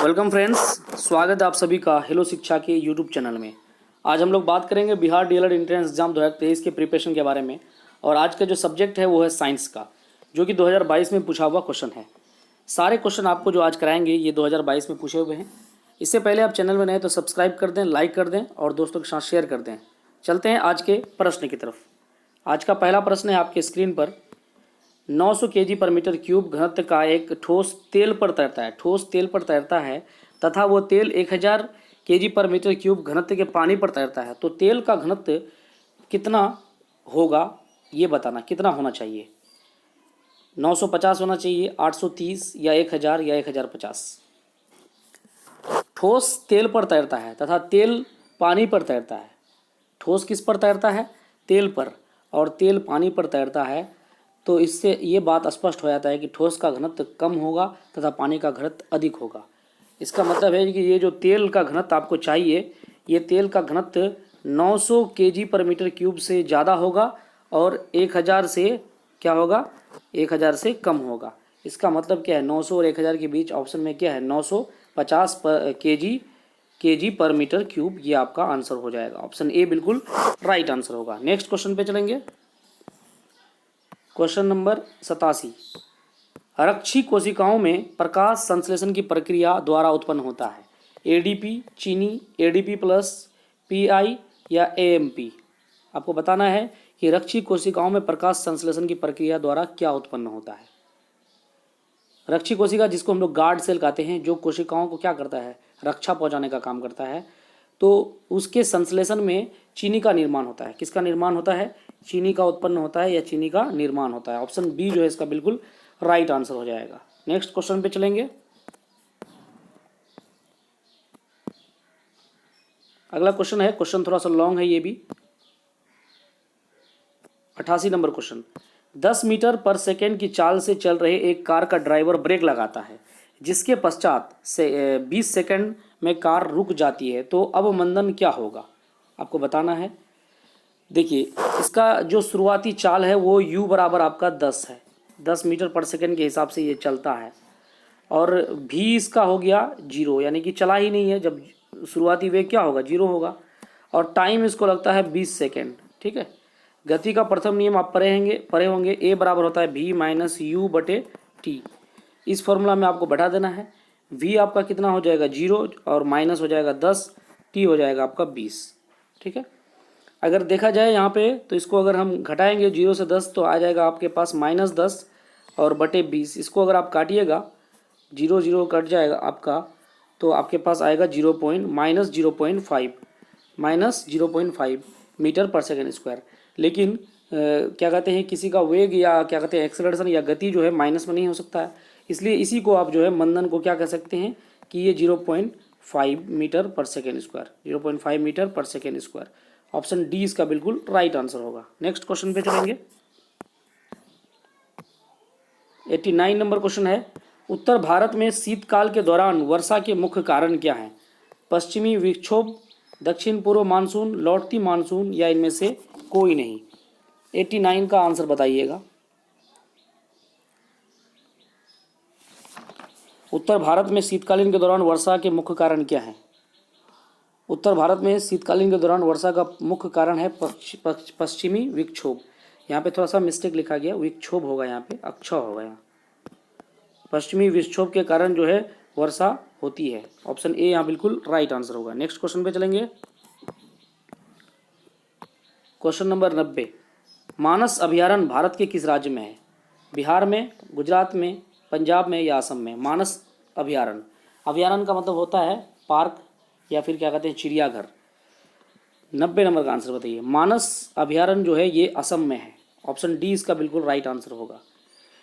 Welcome friends, स्वागत है आप सभी का हेलो शिक्षा के यूट्यूब चैनल में। आज हम लोग बात करेंगे बिहार डीएलएड एंट्रेंस एग्जाम 2023 के प्रिपरेशन के बारे में। और आज का जो सब्जेक्ट है वो है साइंस का, जो कि 2022 में पूछा हुआ क्वेश्चन है। सारे क्वेश्चन आपको जो आज कराएंगे ये 2022 में पूछे हुए हैं। इससे पहले आप चैनल में नए तो सब्सक्राइब कर दें, लाइक कर दें और दोस्तों के साथ शेयर कर दें। चलते हैं आज के प्रश्न की तरफ। आज का पहला प्रश्न है आपके स्क्रीन पर। 900 kg पर मीटर क्यूब घनत्व का एक ठोस तेल पर तैरता है तथा वो तेल 1000 kg पर मीटर क्यूब घनत्व के पानी पर तैरता है। तो तेल का घनत्व कितना होगा ये बताना, कितना होना चाहिए। 950 होना चाहिए, 830 या 1000 या 1050। ठोस तेल पर तैरता है तथा तेल पानी पर तैरता है। ठोस किस पर तैरता है? तेल पर। और तेल पानी पर तैरता है, तो इससे ये बात स्पष्ट हो जाता है कि ठोस का घनत्व कम होगा तथा पानी का घनत्व अधिक होगा। इसका मतलब है कि ये जो तेल का घनत्व आपको चाहिए, ये तेल का घनत्व 900 kg पर मीटर क्यूब से ज़्यादा होगा और 1000 से क्या होगा? 1000 से कम होगा। इसका मतलब क्या है? 900 और 1000 के बीच ऑप्शन में क्या है? 950 kg पर मीटर क्यूब। ये आपका आंसर हो जाएगा। ऑप्शन ए बिल्कुल राइट आंसर होगा। नेक्स्ट क्वेश्चन पे चलेंगे। Question number 87। रक्षी कोशिकाओं में प्रकाश संश्लेषण की प्रक्रिया द्वारा उत्पन्न होता है। एडीपी, चीनी, एडीपी प्लस, पीआई या एएमपी। आपको बताना है कि रक्षी कोशिकाओं में प्रकाश संश्लेषण की प्रक्रिया द्वारा क्या उत्पन्न होता है। रक्षी कोशिका, जिसको हम लोग गार्ड सेल कहते हैं, जो कोशिकाओं को क्या करता है? रक्षा पहुंचाने का काम करता है। तो उसके संश्लेषण में चीनी का निर्माण होता है। किसका निर्माण होता है? चीनी का उत्पन्न होता है या चीनी का निर्माण होता है। ऑप्शन बी जो है इसका बिल्कुल राइट आंसर हो जाएगा। नेक्स्ट क्वेश्चन पे चलेंगे। अगला क्वेश्चन है, क्वेश्चन थोड़ा सा लॉन्ग है ये भी। 88 नंबर क्वेश्चन। 10 मीटर पर सेकेंड की चाल से चल रहे एक कार का ड्राइवर ब्रेक लगाता है, जिसके पश्चात से 20 सेकेंड में कार रुक जाती है। तो अवमंदन क्या होगा? आपको बताना है। देखिए, इसका जो शुरुआती चाल है वो u बराबर आपका 10 है। 10 मीटर पर सेकेंड के हिसाब से ये चलता है। और v इसका हो गया 0, यानी कि चला ही नहीं है। जब शुरुआती वेग क्या होगा? 0 होगा। और टाइम इसको लगता है 20 सेकेंड। ठीक है। गति का प्रथम नियम आप पढ़े होंगे। a बराबर होता है v माइनस यू बटे टी। इस फॉर्मूला में आपको बैठा देना है। v आपका कितना हो जाएगा? 0 और माइनस हो जाएगा 10, t हो जाएगा आपका 20। ठीक है। अगर देखा जाए यहाँ पे, तो इसको अगर हम घटाएंगे 0 से 10 तो आ जाएगा आपके पास -10 और बटे 20। इसको अगर आप काटिएगा, 0 0 कट जाएगा आपका, तो आपके पास आएगा -0.5 मीटर पर सेकेंड स्क्वायर। लेकिन क्या कहते हैं, किसी का वेग या क्या कहते हैं एक्सेलरेशन या गति जो है माइनस में नहीं हो सकता है। इसलिए इसी को आप जो है मंदन को क्या कह सकते हैं कि ये 0.5 मीटर पर सेकेंड स्क्वायर, 0.5 मीटर पर सेकेंड स्क्वायर। ऑप्शन डी इसका बिल्कुल राइट आंसर होगा। नेक्स्ट क्वेश्चन पे चलेंगे। 89 नंबर क्वेश्चन है। उत्तर भारत में शीतकाल के दौरान वर्षा के मुख्य कारण क्या हैं? पश्चिमी विक्षोभ, दक्षिण पूर्व मानसून, लौटती मानसून या इनमें से कोई नहीं। 89 का आंसर बताइएगा। उत्तर भारत में शीतकालीन के दौरान वर्षा के मुख्य कारण क्या है? उत्तर भारत में शीतकालीन के दौरान वर्षा का मुख्य कारण है पश्चिमी विक्षोभ। यहाँ पे थोड़ा सा मिस्टेक लिखा गया, विक्षोभ होगा, यहाँ पे अक्षय होगा। यहाँ पश्चिमी विक्षोभ के कारण जो है वर्षा होती है। ऑप्शन ए यहाँ बिल्कुल राइट आंसर होगा। नेक्स्ट क्वेश्चन पे चलेंगे। Question number 90। मानस अभयारण्य भारत के किस राज्य में है? बिहार में, गुजरात में, पंजाब में या असम में? मानस अभयारण्य, अभयारण्य का मतलब होता है पार्क या फिर क्या कहते हैं चिड़ियाघर। 90 नंबर का आंसर बताइए। मानस अभयारण्य जो है ये असम में है। ऑप्शन डी इसका बिल्कुल राइट आंसर होगा।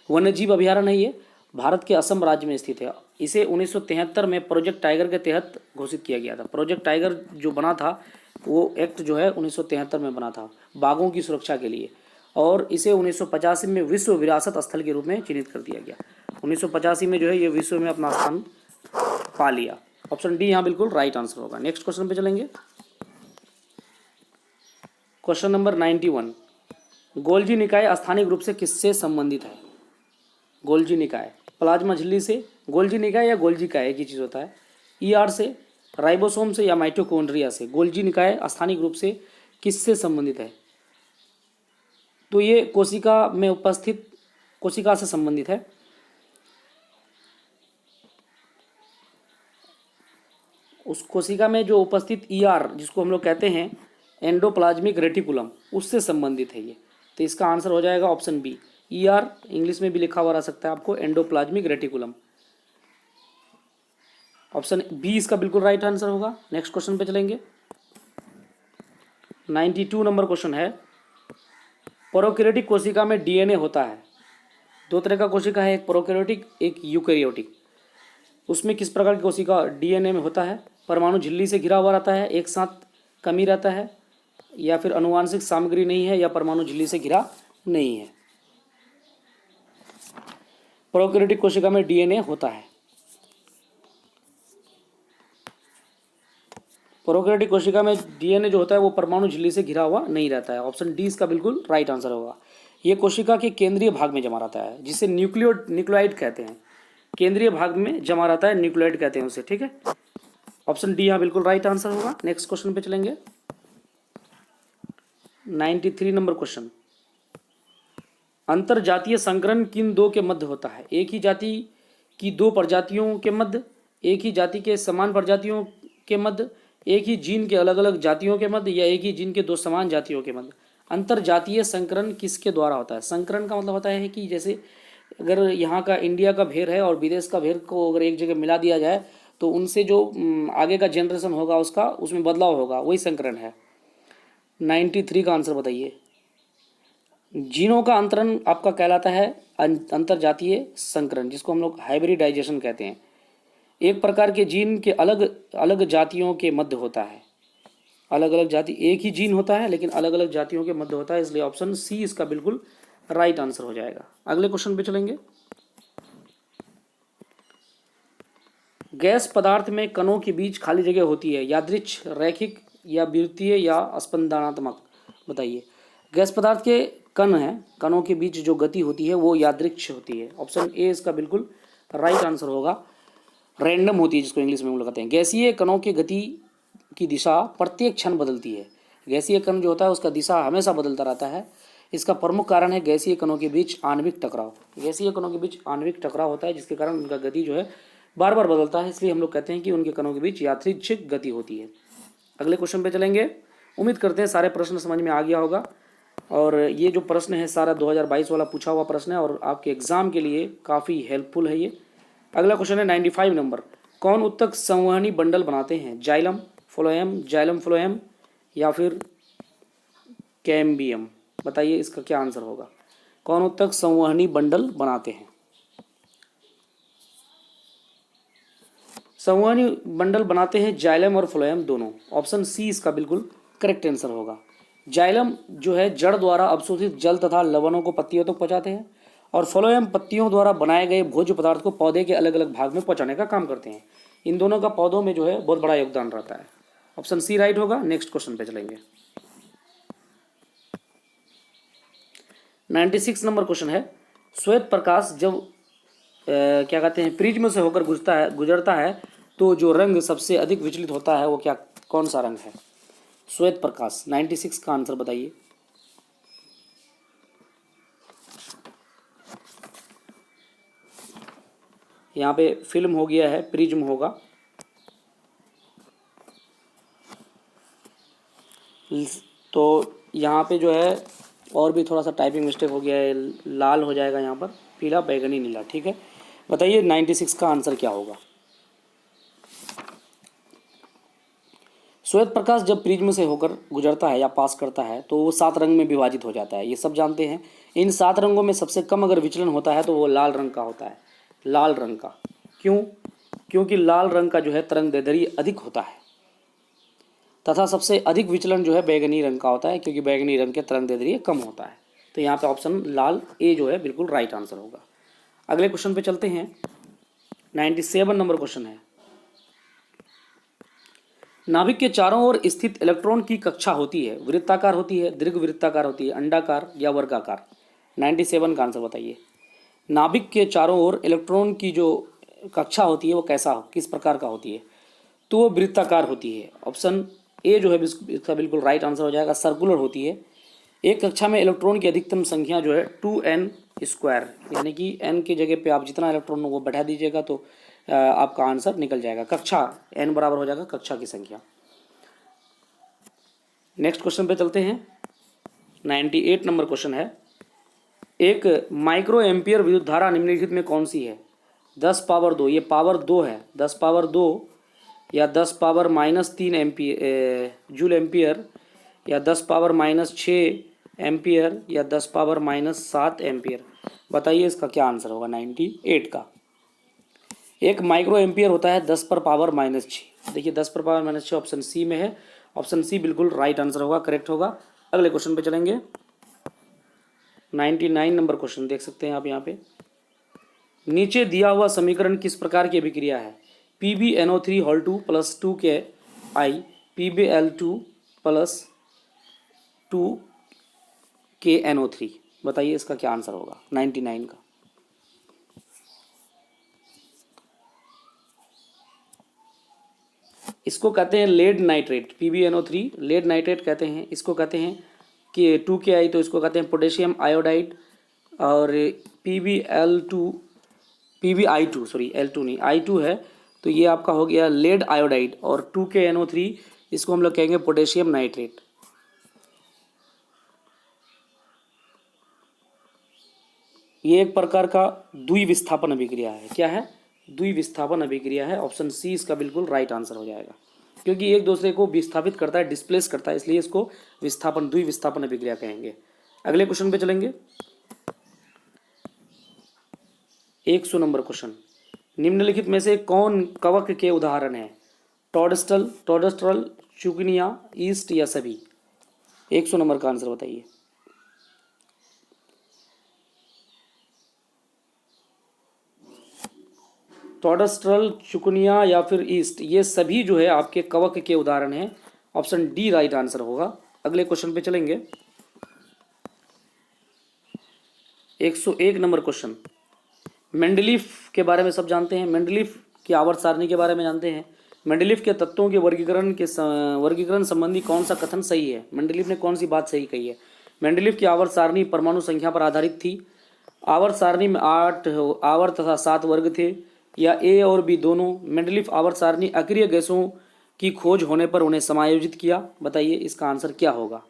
वन्यजीव अभयारण्य है ये, भारत के असम राज्य में स्थित है। इसे 1973 में प्रोजेक्ट टाइगर के तहत घोषित किया गया था। प्रोजेक्ट टाइगर जो बना था वो एक्ट जो है 1973 में बना था बाघों की सुरक्षा के लिए। और इसे 1985 में विश्व विरासत स्थल के रूप में चिन्हित कर दिया गया। 1985 में जो है ये विश्व में अपना स्थान पा लिया। ऑप्शन डी यहाँ बिल्कुल राइट आंसर होगा। नेक्स्ट क्वेश्चन पे चलेंगे। Question number 91। गोल्जी निकाय स्थानिक रूप से किससे संबंधित है? गोल्जी निकाय प्लाज्मा झिल्ली से, गोल्जी निकाय या गोल्जी का एक ही चीज़ होता है। ईआर से, राइबोसोम से या माइटोकॉन्ड्रिया से। गोल्जी निकाय स्थानिक रूप से किससे संबंधित है? तो ये कोशिका में उपस्थित कोशिका से संबंधित है। उस कोशिका में जो उपस्थित ईआर जिसको हम लोग कहते हैं एंडोप्लाज्मिक रेटिकुलम, उससे संबंधित है ये। तो इसका आंसर हो जाएगा ऑप्शन बी। ईआर इंग्लिश में भी लिखा हुआ रह सकता है आपको, एंडोप्लाज्मिक रेटिकुलम। ऑप्शन बी इसका बिल्कुल राइट आंसर होगा। नेक्स्ट क्वेश्चन पे चलेंगे। 92 नंबर क्वेश्चन है, प्रोकैरियोटिक कोशिका में डीएनए होता है। दो तरह का कोशिका है, एक प्रोकैरियोटिक एक यूकैरियोटिक। उसमें किस प्रकार की कोशिका डीएनए में होता है? परमाणु झिल्ली से घिरा हुआ रहता है, एक साथ कमी रहता है, या फिर अनुवांशिक सामग्री नहीं है, या परमाणु झिल्ली से घिरा नहीं है। प्रोकैरियोटिक कोशिका में डीएनए होता है। प्रोकैरियोटिक कोशिका में डीएनए जो होता है वो परमाणु झिल्ली से घिरा हुआ नहीं रहता है। ऑप्शन डी इसका बिल्कुल राइट आंसर होगा। ये कोशिका के केंद्रीय भाग में जमा रहता है, जिसे न्यूक्लियोइड कहते हैं। केंद्रीय भाग में जमा रहता है, न्यूक्लियोइड कहते हैं उसे, ठीक है। ऑप्शन डी यहाँ बिल्कुल राइट आंसर होगा। नेक्स्ट क्वेश्चन पे चलेंगे। 93 नंबर क्वेश्चन, अंतर जातीय संकरण किन दो के मध्य होता है? एक ही जाति की दो प्रजातियों के मध्य, एक ही जाति के समान प्रजातियों के मध्य, एक ही जीन के अलग अलग जातियों के मध्य, या एक ही जीन के दो समान जातियों के मध्य। अंतर जातीय संकरण किसके द्वारा होता है? संकरण का मतलब होता है कि जैसे अगर यहाँ का इंडिया का भेड़ है और विदेश का भेड़ को अगर एक जगह मिला दिया जाए तो उनसे जो आगे का जनरेशन होगा उसका उसमें बदलाव होगा, वही संकरण है। 93 का आंसर बताइए। जीनों का अंतरण आपका कहलाता है अंतर जातीय संकरण, जिसको हम लोग हाइब्रिडाइजेशन कहते हैं। एक प्रकार के जीन के अलग अलग जातियों के मध्य होता है। अलग अलग जाति, एक ही जीन होता है लेकिन अलग अलग जातियों के मध्य होता है, इसलिए ऑप्शन सी इसका बिल्कुल राइट आंसर हो जाएगा। अगले क्वेश्चन पे चलेंगे। गैस पदार्थ में कणों के बीच खाली जगह होती है, यादृच्छ, रैखिक या वृत्तीय या स्पंदनात्मक? बताइए। गैस पदार्थ के कण हैं, कणों के बीच जो गति होती है वो यादृच्छ होती है। ऑप्शन ए इसका बिल्कुल राइट आंसर होगा। रैंडम होती है, जिसको इंग्लिश में हम लोग कहते हैं। गैसीय कणों की गति की दिशा प्रत्येक क्षण बदलती है। गैसीय कण जो होता है उसका दिशा हमेशा बदलता रहता है। इसका प्रमुख कारण है गैसीय कणों के बीच आणविक टकराव। गैसीय कणों के बीच आणविक टकराव होता है, जिसके कारण उनका गति जो है बार बार बदलता है, इसलिए हम लोग कहते हैं कि उनके कणों के बीच यादृच्छिक गति होती है। अगले क्वेश्चन पे चलेंगे। उम्मीद करते हैं सारे प्रश्न समझ में आ गया होगा, और ये जो प्रश्न है सारा 2022 वाला पूछा हुआ प्रश्न है और आपके एग्जाम के लिए काफ़ी हेल्पफुल है ये। अगला क्वेश्चन है 95 नंबर, कौन उत्तक संवहनी बंडल बनाते हैं? जाइलम, फ्लोएम या फिर कैम्बियम? बताइए इसका क्या आंसर होगा। कौन उत्तक संवहनी बंडल बनाते हैं? संवहनी बंडल बनाते हैं जाइलम और फ्लोएम दोनों। ऑप्शन सी इसका बिल्कुल करेक्ट आंसर होगा। जाइलम जो है जड़ द्वारा अवशोषित जल तथा लवणों को पत्तियों तक पहुंचाते हैं, और फ्लोएम पत्तियों द्वारा बनाए गए भोज्य पदार्थ को पौधे के अलग अलग भाग में पहुंचाने का काम करते हैं। इन दोनों का पौधों में जो है बहुत बड़ा योगदान रहता है। ऑप्शन सी राइट होगा। नेक्स्ट क्वेश्चन पे चलेंगे। 96 नंबर क्वेश्चन है, श्वेत प्रकाश जब क्या कहते हैं प्रिज्म से होकर गुजरता है तो जो रंग सबसे अधिक विचलित होता है वो क्या, कौन सा रंग है? श्वेत प्रकाश। 96 का आंसर बताइए। यहाँ पे फिल्म हो गया है, प्रिज्म होगा। तो यहाँ पे जो है और भी थोड़ा सा टाइपिंग मिस्टेक हो गया है, लाल हो जाएगा यहाँ पर, पीला, बैगनी, नीला। ठीक है, बताइए 96 का आंसर क्या होगा। श्वेत प्रकाश जब प्रिज्म से होकर गुजरता है या पास करता है तो वो 7 रंग में विभाजित हो जाता है, ये सब जानते हैं। इन 7 रंगों में सबसे कम अगर विचलन होता है तो वो लाल रंग का होता है। लाल रंग का क्यों? क्योंकि लाल रंग का जो है तरंग दैर्ध्य अधिक होता है, तथा सबसे अधिक विचलन जो है बैगनी रंग का होता है, क्योंकि बैगनी रंग के तरंग दैर्ध्य कम होता है। तो यहाँ पे ऑप्शन लाल ए जो है बिल्कुल राइट आंसर होगा। अगले क्वेश्चन पे चलते हैं। 97 नंबर क्वेश्चन है, नाभिक के चारों ओर स्थित इलेक्ट्रॉन की कक्षा होती है, वृत्ताकार होती है, दीर्घवृत्ताकार होती है, अंडाकार या वर्गाकार? 97 का आंसर बताइए। नाभिक के चारों ओर इलेक्ट्रॉन की जो कक्षा होती है वो कैसा, किस प्रकार का होती है? तो वो वृत्ताकार होती है। ऑप्शन ए जो है इसका बिल्कुल राइट आंसर हो जाएगा, सर्कुलर होती है। एक कक्षा में इलेक्ट्रॉन की अधिकतम संख्या जो है 2n², यानी कि n की जगह पे आप जितना इलेक्ट्रॉन वो बढ़ा दीजिएगा तो आपका आंसर निकल जाएगा। कक्षा n बराबर हो जाएगा कक्षा की संख्या। नेक्स्ट क्वेश्चन पे चलते हैं। 98 नंबर क्वेश्चन है, एक माइक्रो एम्पियर विद्युत धारा निम्नलिखित में कौन सी है? 10 पावर 2, ये पावर 2 है, 10 पावर 2 या 10 पावर -3 एम्पियर जूल एम्पियर, या 10 पावर -6 एम्पियर, या 10 पावर -7 एम्पियर। बताइए इसका क्या आंसर होगा 98 का। एक माइक्रो एम्पियर होता है 10 पर पावर -6। देखिए 10 पर पावर -6 ऑप्शन सी में है। ऑप्शन सी बिल्कुल राइट आंसर होगा, करेक्ट होगा। अगले क्वेश्चन पे चलेंगे। 99 नंबर क्वेश्चन देख सकते हैं आप यहाँ पे। नीचे दिया हुआ समीकरण किस प्रकार की अभिक्रिया है? PbNO3 plus 2Ki PbL2 plus 2KNO3। बताइए इसका क्या आंसर होगा 99 का। इसको कहते हैं lead nitrate, PbNO3 lead nitrate कहते हैं। इसको कहते हैं कि 2Ki तो इसको कहते हैं पोटेशियम आयोडाइड, और PbI2 सॉरी L2 नहीं I2 है, तो ये आपका हो गया लेड आयोडाइड, और 2KNO3 इसको हम लोग कहेंगे पोटेशियम नाइट्रेट। ये एक प्रकार का द्विविस्थापन अभिक्रिया है। क्या है? द्विविस्थापन अभिक्रिया है। ऑप्शन सी इसका बिल्कुल राइट आंसर हो जाएगा, क्योंकि एक दूसरे को विस्थापित करता है, डिस्प्लेस करता है, इसलिए इसको द्विविस्थापन अभिक्रिया कहेंगे। अगले क्वेश्चन पे चलेंगे। 100 नंबर क्वेश्चन, निम्नलिखित में से कौन कवक के उदाहरण है? टोडस्ट्रल, चुकनिया, ईस्ट या सभी? 100 नंबर का आंसर बताइए। टोडस्ट्रल, चुकनिया या फिर ईस्ट, ये सभी जो है आपके कवक के उदाहरण हैं। ऑप्शन डी राइट आंसर होगा। अगले क्वेश्चन पे चलेंगे। 101 नंबर क्वेश्चन, मेंडलीफ के बारे में सब जानते हैं। मेंडलीफ की आवर्त सारणी के बारे में जानते हैं। मेंडलीफ के तत्वों के वर्गीकरण संबंधी कौन सा कथन सही है? मेंडलीफ ने कौन सी बात सही कही है? मेंडलीफ की आवर्त सारणी परमाणु संख्या पर आधारित थी। आवर्त सारणी में 8 आवर्त तथा 7 वर्ग थे, या ए और बी दोनों? मेंडलीफ आवर्त सारणी अक्रिय गैसों की खोज होने पर उन्हें समायोजित किया। बताइए इसका आंसर क्या होगा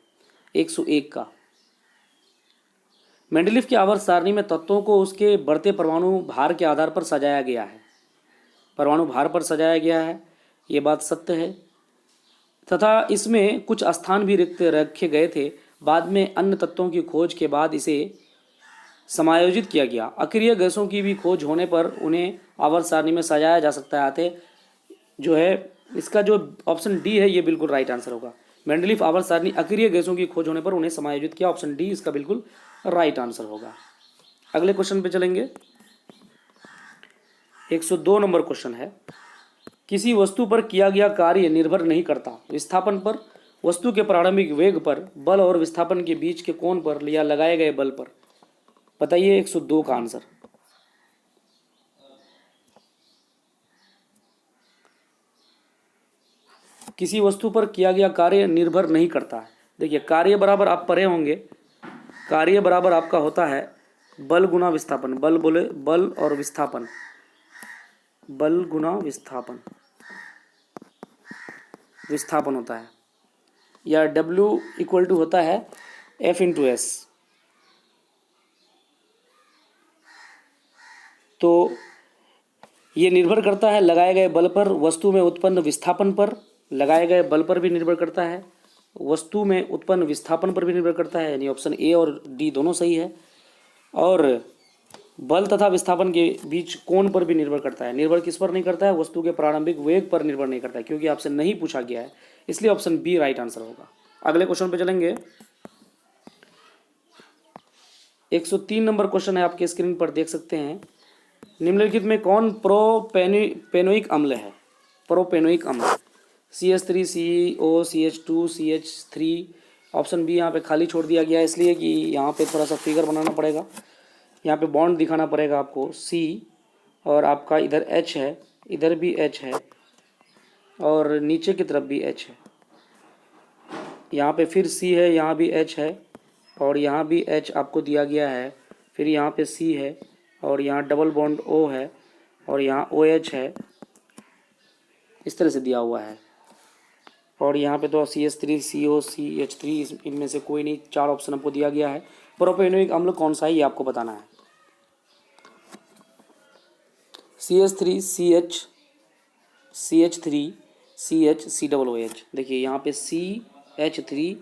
101 का। मेंडलीफ की आवर्त सारणी में तत्वों को उसके बढ़ते परमाणु भार के आधार पर सजाया गया है। परमाणु भार पर सजाया गया है, ये बात सत्य है, तथा इसमें कुछ स्थान भी रिक्त रखे गए थे। बाद में अन्य तत्वों की खोज के बाद इसे समायोजित किया गया। अक्रिय गैसों की भी खोज होने पर उन्हें आवर्त सारणी में सजाया जा सकता है। आते जो है इसका जो ऑप्शन डी है ये बिल्कुल राइट आंसर होगा। मेंडलीफ आवर्त सारणी अक्रिय गैसों की खोज होने पर उन्हें समायोजित किया। ऑप्शन डी इसका बिल्कुल राइट आंसर होगा। अगले क्वेश्चन पे चलेंगे। 102 नंबर क्वेश्चन है, किसी वस्तु पर किया गया कार्य निर्भर नहीं करता विस्थापन पर, वस्तु के प्रारंभिक वेग पर, बल और विस्थापन के बीच के कोण पर, या लगाए गए बल पर। बताइए 102 का आंसर। किसी वस्तु पर किया गया कार्य निर्भर नहीं करता है। देखिए कार्य बराबर आप पढ़े होंगे, कार्य बराबर आपका होता है बल गुना विस्थापन। बल बोले बल और विस्थापन, बल गुना विस्थापन, विस्थापन होता है, या W इक्वल टू होता है F इंटू एस। तो ये निर्भर करता है लगाए गए बल पर, वस्तु में उत्पन्न विस्थापन पर, लगाए गए बल पर भी निर्भर करता है, वस्तु में उत्पन्न विस्थापन पर भी निर्भर करता है, यानी ऑप्शन ए और डी दोनों सही है। और बल तथा विस्थापन के बीच कोण पर भी निर्भर करता है। निर्भर किस पर नहीं करता है? वस्तु के प्रारंभिक वेग पर निर्भर नहीं करता है, क्योंकि आपसे नहीं पूछा गया है, इसलिए ऑप्शन बी राइट आंसर होगा। अगले क्वेश्चन पे चलेंगे। 103 नंबर क्वेश्चन है, आपके स्क्रीन पर देख सकते हैं। निम्नलिखित में कौन प्रोपेनोइक अम्ल है? प्रोपेनोइक अम्ल CH3 CO CH2 CH3। Option B यहाँ पे खाली छोड़ दिया गया है, इसलिए कि यहाँ पे थोड़ा सा फिगर बनाना पड़ेगा। यहाँ पे बॉन्ड दिखाना पड़ेगा आपको C, और आपका इधर H है, इधर भी H है, और नीचे की तरफ भी H है। यहाँ पे फिर C है, यहाँ भी H है और यहाँ भी H आपको दिया गया है। फिर यहाँ पे C है और यहाँ डबल बॉन्ड O है और यहाँ OH है, इस तरह से दिया हुआ है। और यहाँ पे तो CH3 CO CH3 इनमें से कोई नहीं, 4 ऑप्शन आपको दिया गया है। प्रोपेनोइक अम्ल कौन सा है ये आपको बताना है। CH3 CH CH3 CH COOH। देखिए यहाँ पे CH3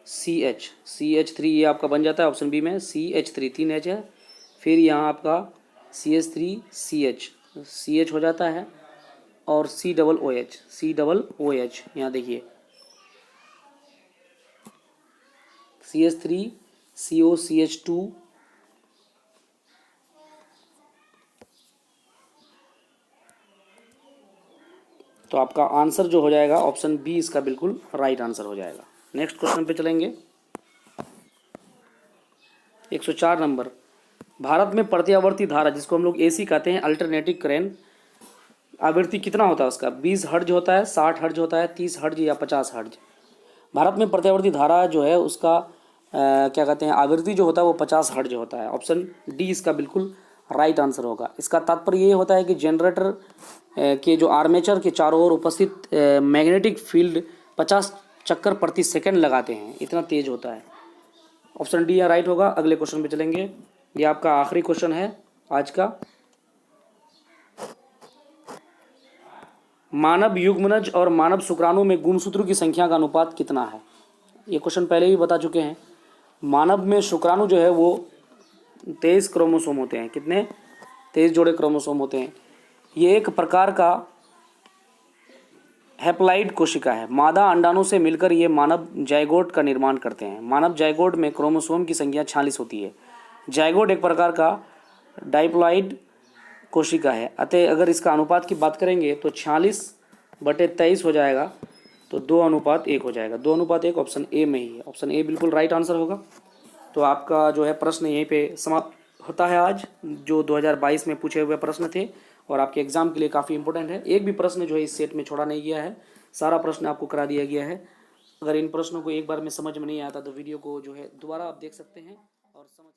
CH3 ये आपका बन जाता है ऑप्शन बी में। CH3 3 H है, फिर यहाँ आपका CH3 CH हो जाता है और COOH यहाँ देखिए CH3 CO CH2 तो आपका आंसर जो हो जाएगा ऑप्शन बी इसका बिल्कुल राइट आंसर हो जाएगा। नेक्स्ट क्वेश्चन पे चलेंगे। 104 नंबर, भारत में प्रत्यावर्ती धारा जिसको हम लोग AC कहते हैं, अल्टरनेटिव करंट, आवृत्ति कितना होता है उसका? 20 हर्ट्ज होता है, 60 हर्ट्ज होता है, 30 हर्ट्ज या 50 हर्ट्ज। भारत में प्रत्यावर्ती धारा जो है उसका क्या कहते हैं, आवृत्ति जो होता है वो 50 हर्ट्ज होता है। ऑप्शन डी इसका बिल्कुल राइट आंसर होगा। इसका तात्पर्य ये होता है कि जनरेटर के जो आर्मेचर के चारों ओर उपस्थित मैग्नेटिक फील्ड 50 चक्कर प्रति सेकंड लगाते हैं, इतना तेज होता है। ऑप्शन डी यहाँ राइट होगा। अगले क्वेश्चन पे चलेंगे, ये आपका आखिरी क्वेश्चन है आज का। मानव युग्मनज और मानव शुक्राणु में गुणसूत्रों की संख्या का अनुपात कितना है? ये क्वेश्चन पहले भी बता चुके हैं। मानव में शुक्राणु जो है वो 23 क्रोमोसोम होते हैं। कितने? 23 जोड़े क्रोमोसोम होते हैं। ये एक प्रकार का हैप्लॉइड कोशिका है। मादा अंडाणु से मिलकर ये मानव जाइगोट का निर्माण करते हैं। मानव जाइगोट में क्रोमोसोम की संख्या 46 होती है। जाइगोट एक प्रकार का डाइप्लॉइड कोशिका है। अतः अगर इसका अनुपात की बात करेंगे तो 46/23 हो जाएगा, तो 2:1 हो जाएगा। 2:1 ऑप्शन ए में ही है। ऑप्शन ए बिल्कुल राइट आंसर होगा। तो आपका जो है प्रश्न यहीं पे समाप्त होता है आज, जो 2022 में पूछे हुए प्रश्न थे और आपके एग्जाम के लिए काफ़ी इंपॉर्टेंट है। एक भी प्रश्न जो है इस सेट में छोड़ा नहीं गया है, सारा प्रश्न आपको करा दिया गया है। अगर इन प्रश्नों को एक बार में समझ में नहीं आता तो वीडियो को जो है दोबारा आप देख सकते हैं और समझ